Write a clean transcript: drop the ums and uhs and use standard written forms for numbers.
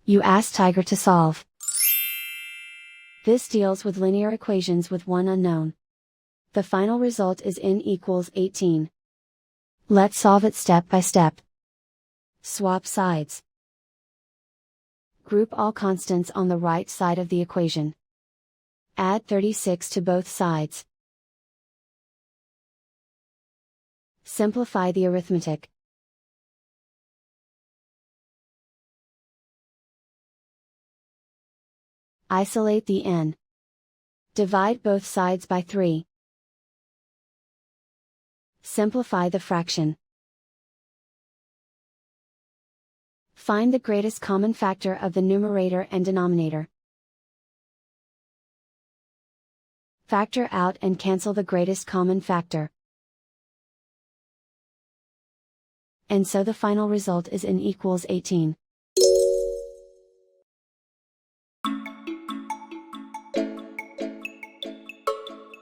You ask Tiger to solve. This deals with linear equations with one unknown. The final result is n equals 18. Let's solve it step by step. Swap sides. Group all constants on the right side of the equation. Add 36 to both sides. Simplify the arithmetic. Isolate the n. Divide both sides by 3. Simplify the fraction. Find the greatest common factor of the numerator and denominator. Factor out and cancel the greatest common factor. And so the final result is n equals 18.